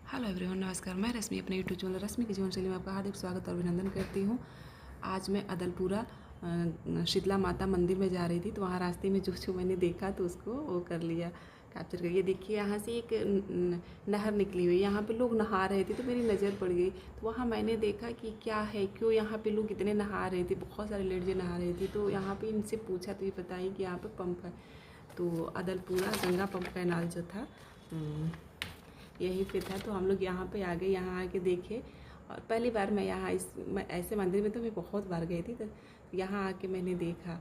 Hello everyone, नमस्कार। मैं रश्मि अपने यूट्यूब चैनल रश्मि की जीवन शैली में आपका हार्दिक स्वागत और अभिनंदन करती हूँ। आज मैं अदलपुरा शीतला माता मंदिर में जा रही थी, तो वहाँ रास्ते में जो मैंने देखा तो उसको वो कर लिया, कैप्चर कर। ये देखिए, यहाँ से एक नहर निकली हुई, यहाँ पे लोग नहा रहे थे तो मेरी नज़र पड़ गई। तो वहाँ मैंने देखा कि क्या है, क्यों यहाँ पे लोग इतने नहा रहे थे, बहुत सारे लेडीज़ नहा रही थी। तो यहाँ पे इनसे पूछा तो ये बताई कि यहाँ पर पंप है। तो अदलपुरा गंगा पंप कैनाल जो था यहीं पे था। तो हम लोग यहाँ पे आ गए, यहाँ आके देखे। और पहली बार मैं यहाँ ऐसे मंदिर में तो मैं बहुत बार गई थी, तो यहाँ आके मैंने देखा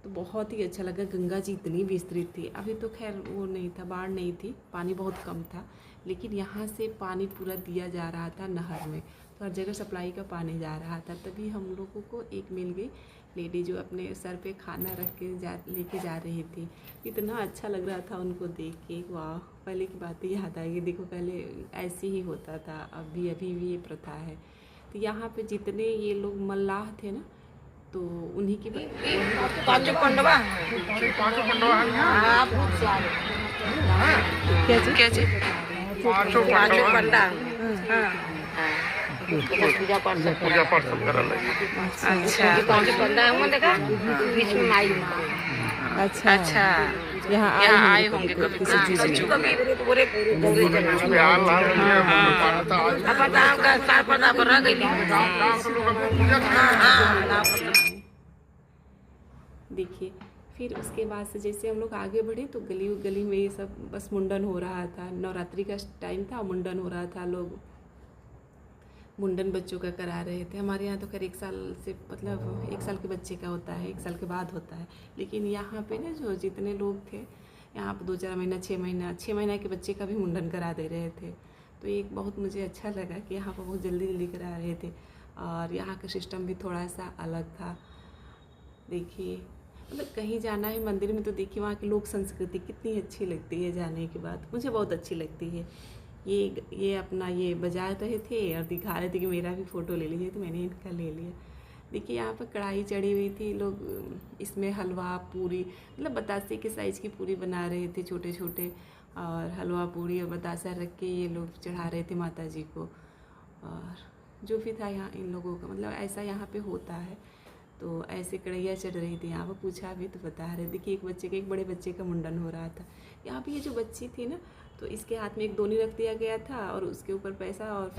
तो बहुत ही अच्छा लगा। गंगा जी इतनी विस्तृत थी। अभी तो खैर वो नहीं था, बाढ़ नहीं थी, पानी बहुत कम था, लेकिन यहाँ से पानी पूरा दिया जा रहा था नहर में। तो हर जगह सप्लाई का पानी जा रहा था। तभी हम लोगों को एक मिल गई लेडी जो अपने सर पे खाना रख के लेके जा रही थी। इतना अच्छा लग रहा था उनको देख के। वाह, पहले की बातें याद आ गई। देखो, पहले ऐसे ही होता था, अभी भी ये प्रथा है। तो यहाँ पे जितने ये लोग मल्लाह थे ना, तो उन्हीं की पांचों पंडवा क्या चीज पांचों पंडा पूजा पाठ सब करल है। अच्छा पांचों पंडा है देखा बीच में माई अच्छा अच्छा, यहाँ आए होंगे कभी किसी पूरे देखिए। फिर उसके बाद से जैसे हम लोग आगे बढ़े तो गली गली में ये सब बस मुंडन हो रहा था। नवरात्रि का टाइम था, मुंडन हो रहा था। लोग मुंडन बच्चों का करा रहे थे। हमारे यहाँ तो खैर 1 साल से, मतलब 1 साल के बच्चे का होता है, 1 साल के बाद होता है। लेकिन यहाँ पे ना जो जितने लोग थे यहाँ पे 2-4 महीना, 6 महीना के बच्चे का भी मुंडन करा दे रहे थे। तो एक बहुत मुझे अच्छा लगा कि यहाँ पर बहुत जल्दी जल्दी करा रहे थे। और यहाँ का सिस्टम भी थोड़ा सा अलग था। देखिए, मतलब कहीं जाना है मंदिर में तो देखिए वहाँ की लोक संस्कृति कितनी अच्छी लगती है। जाने के बाद मुझे बहुत अच्छी लगती है। ये अपना ये बजा रहे थे और दिखा रहे थे कि मेरा भी फ़ोटो ले लीजिए, तो मैंने इनका ले लिया। देखिए, यहाँ पर कढ़ाई चढ़ी हुई थी। लोग इसमें हलवा पूरी, मतलब बतासे के साइज़ की पूरी बना रहे थे, छोटे छोटे। और हलवा पूरी और बतासा रख के ये लोग चढ़ा रहे थे माता जी को। और जो भी था यहाँ इन लोगों का, मतलब ऐसा यहाँ पे होता है। तो ऐसे कढ़ैया चढ़ रही थी यहाँ पर, पूछा भी तो बता रहे। देखिए, एक बड़े बच्चे का मुंडन हो रहा था। यहाँ पे ये जो बच्ची थी ना, तो इसके हाथ में एक दोनी रख दिया गया था और उसके ऊपर पैसा और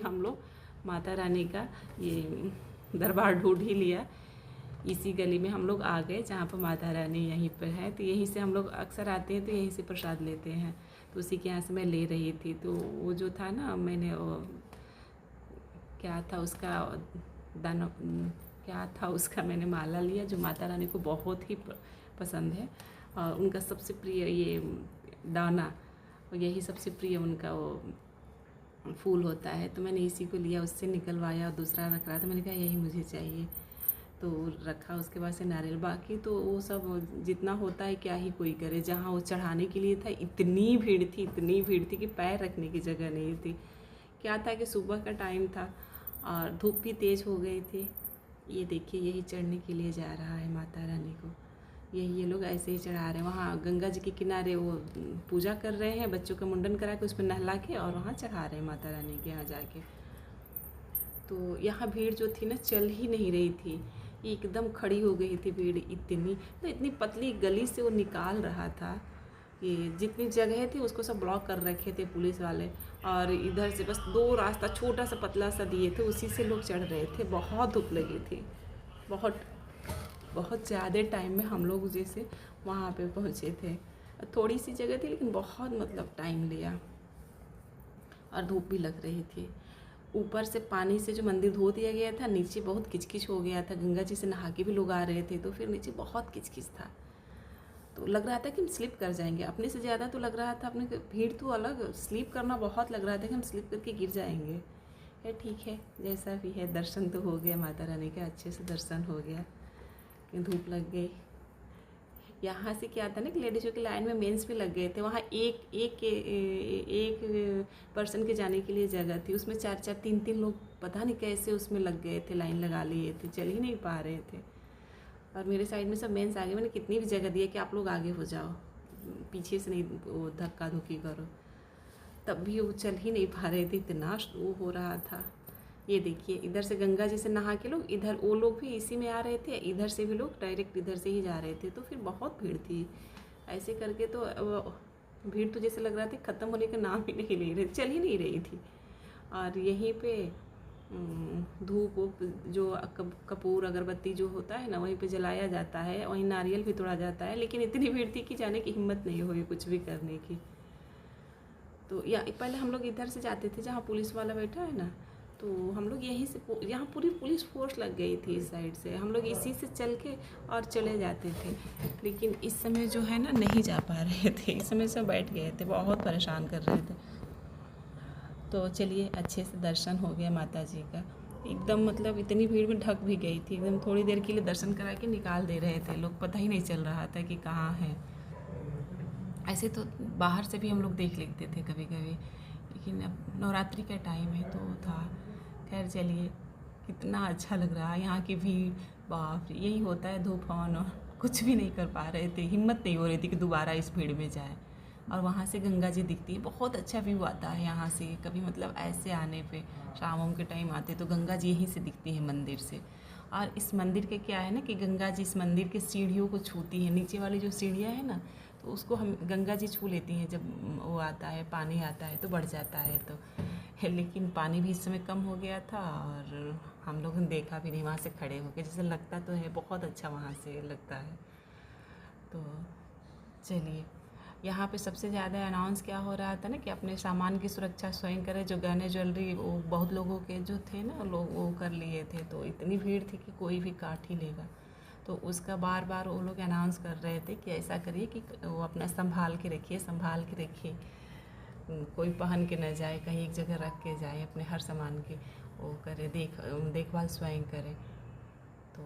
हम लोग माता रानी का ये दरबार ढूंढ ही लिया। इसी गली में हम लोग आ गए जहाँ पर माता रानी यहीं पर है। तो यहीं से हम लोग अक्सर आते हैं, तो यहीं से प्रसाद लेते हैं। तो उसी के यहाँ से मैं ले रही थी। तो वो जो था ना, मैंने क्या था उसका दाना, क्या था उसका, मैंने माला लिया जो माता रानी को बहुत ही पसंद है। और उनका सबसे प्रिय ये दाना, और यही सबसे प्रिय उनका वो फूल होता है। तो मैंने इसी को लिया, उससे निकलवाया और दूसरा रख रहा था। मैंने कहा यही मुझे चाहिए, तो रखा। उसके बाद से नारियल, बाकी तो वो सब जितना होता है क्या ही कोई करे। जहाँ वो चढ़ाने के लिए था, इतनी भीड़ थी कि पैर रखने की जगह नहीं थी। क्या था कि सुबह का टाइम था और धूप भी तेज़ हो गई थी। ये देखिए, यही चढ़ने के लिए जा रहा है माता रानी को। यही ये लोग ऐसे ही चढ़ा रहे हैं। वहाँ गंगा जी के किनारे वो पूजा कर रहे हैं, बच्चों का मुंडन करा के उसमें नहला के और वहाँ चढ़ा रहे हैं माता रानी के यहाँ जाके। तो यहाँ भीड़ जो थी ना चल ही नहीं रही थी, एकदम खड़ी हो गई थी भीड़ इतनी। तो इतनी पतली गली से वो निकाल रहा था, ये जितनी जगह थी उसको सब ब्लॉक कर रखे थे पुलिस वाले, और इधर से बस 2 रास्ता छोटा सा पतला सा दिए थे, उसी से लोग चढ़ रहे थे। बहुत धूप लगी थी, बहुत ज़्यादा टाइम में हम लोग जैसे वहाँ पे पहुँचे थे। थोड़ी सी जगह थी लेकिन बहुत मतलब टाइम लिया, और धूप भी लग रही थी। ऊपर से पानी से जो मंदिर धो दिया गया था, नीचे बहुत किचकिच हो गया था, गंगा जी से नहा के भी लोग आ रहे थे, तो फिर नीचे बहुत किचकिच था। तो लग रहा था कि हम स्लिप कर जाएंगे, अपने से ज़्यादा तो लग रहा था, अपने भीड़ तो अलग, स्लिप करना बहुत लग रहा था कि हम स्लिप करके गिर जाएंगे। है ठीक है, जैसा भी है, दर्शन तो हो गया माता रानी का, अच्छे से दर्शन हो गया। धूप लग गई। यहाँ से क्या था ना कि लेडीज़ों की लाइन में मेंस भी लग गए थे, वहाँ एक पर्सन के जाने के लिए जगह थी, उसमें 4-4 3-3 लोग पता नहीं कैसे उसमें लग गए थे, लाइन लगा लिए थे, चल ही नहीं पा रहे थे। और मेरे साइड में सब मेंस आगे, मैंने कितनी भी जगह दी है कि आप लोग आगे हो जाओ, पीछे से नहीं वो धक्का धुक्की करो, तब भी वो चल ही नहीं पा रहे थे, इतना वो हो रहा था। ये देखिए, इधर से गंगा जी से नहा के लोग, इधर वो लोग भी इसी में आ रहे थे, इधर से भी लोग डायरेक्ट इधर से ही जा रहे थे, तो फिर बहुत भीड़ थी। ऐसे करके तो भीड़ तो जैसे लग रहा था ख़त्म होने का नाम ही नहीं ले रही, चल ही नहीं रही थी। और यहीं पे धूप जो कपूर अगरबत्ती जो होता है ना, वहीं पे जलाया जाता है, वहीं नारियल भी तोड़ा जाता है, लेकिन इतनी भीड़ थी कि जाने की हिम्मत नहीं हुई कुछ भी करने की। तो या पहले हम लोग इधर से जाते थे जहाँ पुलिस वाला बैठा है ना, तो हम लोग यहीं से, यहाँ पूरी पुलिस फोर्स लग गई थी इस साइड से, हम लोग इसी से चल के और चले जाते थे। लेकिन इस समय जो है ना नहीं जा पा रहे थे, इस समय सब बैठ गए थे, बहुत परेशान कर रहे थे। तो चलिए, अच्छे से दर्शन हो गया माता जी का, एकदम मतलब इतनी भीड़ में ढक भी गई थी, एकदम थोड़ी देर के लिए दर्शन करा के निकाल दे रहे थे लोग, पता ही नहीं चल रहा था कि कहाँ है। ऐसे तो बाहर से भी हम लोग देख लेते थे कभी कभी, लेकिन अब नवरात्रि का टाइम है तो था। खैर चलिए, कितना अच्छा लग रहा है यहाँ की भीड़, बाप रे, यही होता है धूपन, और कुछ भी नहीं कर पा रहे थे, हिम्मत नहीं हो रही थी कि दोबारा इस भीड़ में जाए। और वहाँ से गंगा जी दिखती है, बहुत अच्छा व्यू आता है यहाँ से, कभी मतलब ऐसे आने पे शाम के टाइम आते तो गंगा जी यहीं से दिखती है मंदिर से। और इस मंदिर के क्या है ना कि गंगा जी इस मंदिर के सीढ़ियों को छूती हैं, नीचे वाली जो सीढ़ियाँ हैं ना, तो उसको हम गंगा जी छू लेती हैं, जब वो आता है पानी आता है तो बढ़ जाता है तो। लेकिन पानी भी इस समय कम हो गया था, और हम लोगों ने देखा भी नहीं, वहाँ से खड़े होकर, जैसे लगता तो है बहुत अच्छा वहाँ से लगता है। तो चलिए, यहाँ पे सबसे ज़्यादा अनाउंस क्या हो रहा था ना कि अपने सामान की सुरक्षा स्वयं करें, जो गहने ज्वेलरी वो बहुत लोगों के जो थे ना, लोग वो कर लिए थे, तो इतनी भीड़ थी कि कोई भी काट ही लेगा। तो उसका बार बार वो लोग अनाउंस कर रहे थे कि ऐसा करिए कि वो अपना संभाल के रखिए, कोई पहन के न जाए, कहीं एक जगह रख के जाए, अपने हर सामान की वो करे, देखभाल स्वयं करे। तो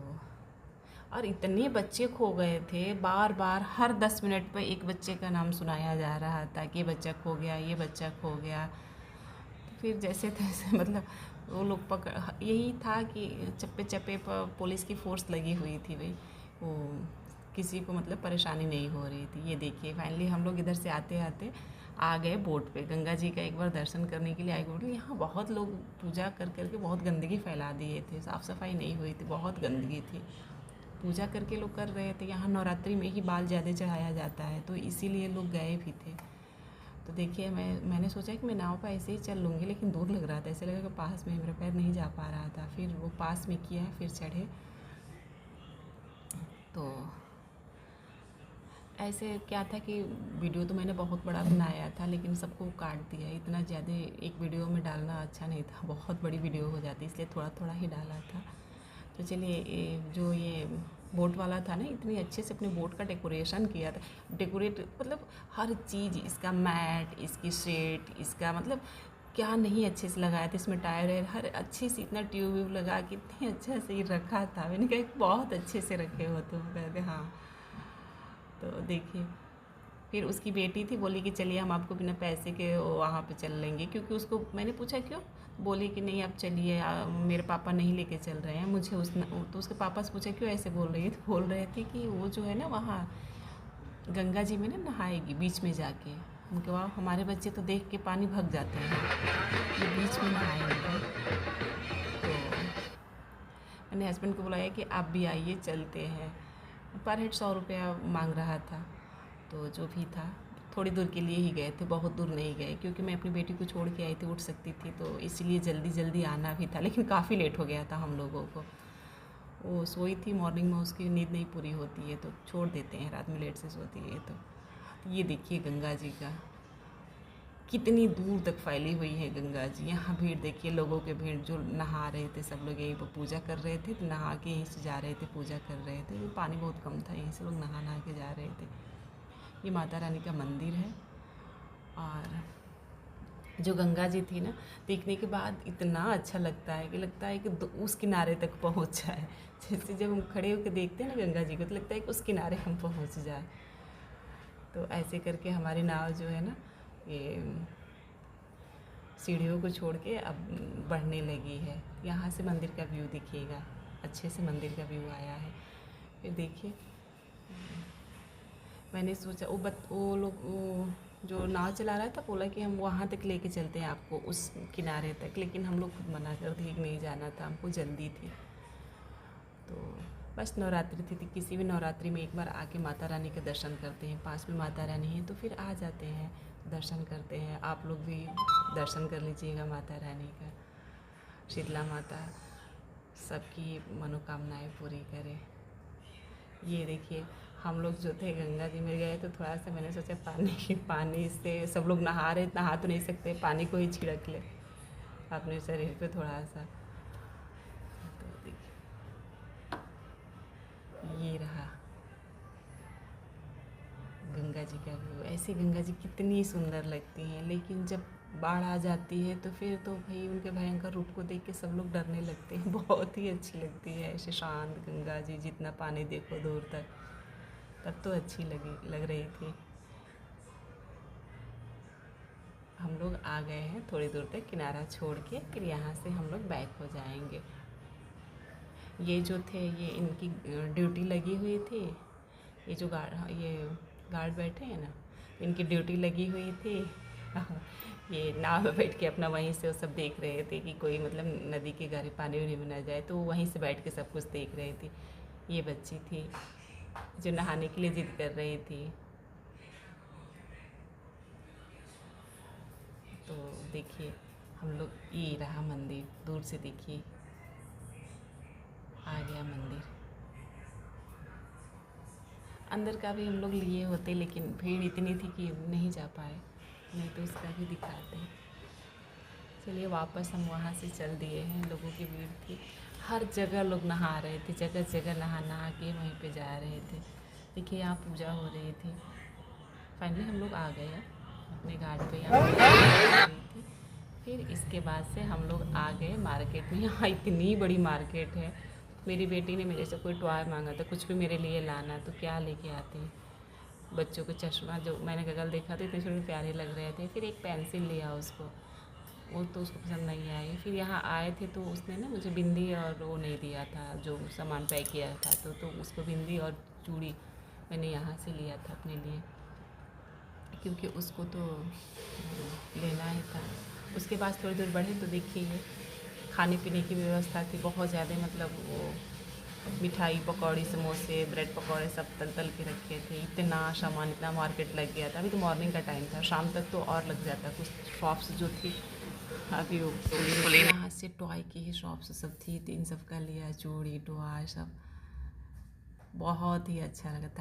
और इतने बच्चे खो गए थे, बार बार हर 10 मिनट पर एक बच्चे का नाम सुनाया जा रहा था कि ये बच्चा खो गया, ये बच्चा खो गया। तो फिर जैसे तैसे मतलब वो लोग पकड़, यही था कि चप्पे चप्पे पर पुलिस की फ़ोर्स लगी हुई थी भाई, वो किसी को मतलब परेशानी नहीं हो रही थी। ये देखिए, फाइनली हम लोग इधर से आते आते आ गए बोट पे, गंगा जी का एक बार दर्शन करने के लिए आए बोट। यहाँ बहुत लोग पूजा कर करके बहुत गंदगी फैला दिए थे, साफ़ सफाई नहीं हुई थी, बहुत गंदगी थी, पूजा करके लोग कर रहे थे। यहाँ नवरात्रि में ही बाल ज़्यादा चढ़ाया जाता है, तो इसीलिए लोग गए भी थे। तो देखिए, मैंने सोचा कि मैं नाव पर ऐसे ही चल लूँगी, लेकिन दूर लग रहा था, ऐसे लगा कि पास में, मेरा पैर नहीं जा पा रहा था। फिर वो पास में किया, फिर चढ़े। तो ऐसे क्या था कि वीडियो तो मैंने बहुत बड़ा बनाया था, लेकिन सबको काट दिया, इतना ज़्यादा एक वीडियो में डालना अच्छा नहीं था, बहुत बड़ी वीडियो हो जाती, इसलिए थोड़ा थोड़ा ही डाला था। तो चलिए, जो ये बोट वाला था ना, इतनी अच्छे से अपने बोट का डेकोरेशन किया था, मतलब हर चीज़, इसका मैट, इसकी शेड, इसका मतलब क्या नहीं अच्छे से लगाया था, इसमें टायर है हर अच्छे से, इतना ट्यूब लगा के इतने अच्छा से ही रखा था। मैंने कहा बहुत अच्छे से रखे हो तुम, कहते हाँ। तो देखिए, फिर उसकी बेटी थी, बोली कि चलिए हम आपको बिना पैसे के वहाँ पे चल लेंगे, क्योंकि उसको मैंने पूछा क्यों, बोली कि नहीं आप चलिए, मेरे पापा नहीं लेके चल रहे हैं मुझे। तो उसके पापा से पूछा क्यों ऐसे बोल रही है, तो बोल रहे थे कि वो जो है ना वहाँ गंगा जी में ना नहाएगी बीच में जाके। उनके वहाँ हमारे बच्चे तो देख के पानी भग जाते हैं, ये बीच में नहाएंगे। तो मैंने हस्बैंड को बुलाया कि आप भी आइए, चलते हैं। पर हेड 100 रुपया मांग रहा था, तो जो भी था थोड़ी दूर के लिए ही गए थे, बहुत दूर नहीं गए, क्योंकि मैं अपनी बेटी को छोड़ के आई थी, उठ सकती थी, तो इसलिए जल्दी जल्दी आना भी था, लेकिन काफ़ी लेट हो गया था हम लोगों को। वो सोई थी, मॉर्निंग में उसकी नींद नहीं पूरी होती है तो छोड़ देते हैं, रात में लेट से सोती है। तो ये देखिए गंगा जी का, कितनी दूर तक फैली हुई है गंगा जी। यहाँ भीड़ देखिए, लोगों के भीड़, जो नहा रहे थे सब लोग यहीं पर पूजा कर रहे थे, तो नहा के यहीं से जा रहे थे, पूजा कर रहे थे। पानी बहुत कम था, यहीं से लोग नहा के जा रहे थे। ये माता रानी का मंदिर है। और जो गंगा जी थी ना, देखने के बाद इतना अच्छा लगता है कि उस किनारे तक पहुंच जाए। जैसे जब हम खड़े होकर देखते हैं ना गंगा जी को, तो लगता है कि उस किनारे हम पहुंच जाए। तो ऐसे करके हमारी नाव जो है ना, ये सीढ़ियों को छोड़ के अब बढ़ने लगी है। यहाँ से मंदिर का व्यू दिखिएगा, अच्छे से मंदिर का व्यू आया है। फिर देखिए, मैंने सोचा वो लोग, वो जो नाव चला रहा था बोला कि हम वहाँ तक लेके चलते हैं आपको, उस किनारे तक, लेकिन हम लोग खुद मना कर दिए कि नहीं जाना था, हमको जल्दी थी। तो बस नवरात्रि थी, किसी भी नवरात्रि में एक बार आके माता रानी का दर्शन करते हैं, पास में माता रानी है, तो फिर आ जाते हैं, दर्शन करते हैं। आप लोग भी दर्शन कर लीजिएगा माता रानी का। शीतला माता सबकी मनोकामनाएं पूरी करे। ये देखिए, हम लोग जो थे गंगा जी में गए तो थोड़ा सा मैंने सोचा पानी से सब लोग नहा रहे, नहा तो नहीं सकते, पानी को ही छिड़क ले अपने शरीर पे थोड़ा सा। तो देखिए, ये रहा गंगा जी का व्यू। ऐसी गंगा जी कितनी सुंदर लगती हैं, लेकिन जब बाढ़ आ जाती है तो फिर तो भाई उनके भयंकर रूप को देख के सब लोग डरने लगते हैं। बहुत ही अच्छी लगती है ऐसे शांत गंगा जी, जितना पानी देखो दूर तक, तब तो अच्छी लग रही थी। हम लोग आ गए हैं थोड़ी दूर तक, किनारा छोड़ के फिर यहाँ से हम लोग बैक हो जाएंगे। ये जो थे, ये इनकी ड्यूटी लगी हुई थी, ये जो गार्ड बैठे हैं ना, इनकी ड्यूटी लगी हुई थी। ये नाव में बैठ के अपना वहीं से वो सब देख रहे थे कि कोई मतलब नदी के गहरे पानी उनी में ना जाए, तो वहीं से बैठ के सब कुछ देख रहे थे। ये बच्ची थी जो नहाने के लिए जिद कर रही थी। तो देखिए, हम लोग, ये रहा मंदिर, दूर से देखिए, आ गया मंदिर। अंदर का भी हम लोग लिए होते, लेकिन भीड़ इतनी थी कि नहीं जा पाए, नहीं तो उसका भी दिखाते। चलिए वापस हम वहाँ से चल दिए हैं। लोगों की भीड़ थी, हर जगह लोग नहा रहे थे, जगह जगह नहा के वहीं पे जा रहे थे। देखिए यहाँ पूजा हो रही थी। फाइनली हम लोग आ गए अपने घाट पे, यहाँ हो रही थी। फिर इसके बाद से हम लोग आ गए मार्केट में। यहाँ इतनी बड़ी मार्केट है। मेरी बेटी ने मेरे से कोई टॉय मांगा था, कुछ भी मेरे लिए लाना, तो क्या लेके आती। बच्चों को चश्मा जो मैंने गगल देखा तो इतने छोटे प्यारे लग रहे थे। फिर एक पेंसिल लिया उसको, वो तो उसको पसंद नहीं आई। फिर यहाँ आए थे तो उसने ना मुझे बिंदी और वो नहीं दिया था, जो सामान पैक किया था, तो उसको बिंदी और चूड़ी मैंने यहाँ से लिया था अपने लिए, क्योंकि उसको तो लेना ही था। उसके बाद थोड़ी दूर बढ़े तो देखिए खाने पीने की व्यवस्था थी बहुत ज़्यादा, मतलब वो मिठाई, पकौड़ी, समोसे, ब्रेड पकौड़े सब तल के रखे थे। इतना सामान, इतना मार्केट लग गया था। अभी तो मॉर्निंग का टाइम था, शाम तक तो और लग जाता। कुछ शॉप्स जो थी अभी वो यहाँ से टॉय की ही शॉप्स सब थी, इन सब का लिया, चूड़ी, टॉय सब। बहुत ही अच्छा लगा था।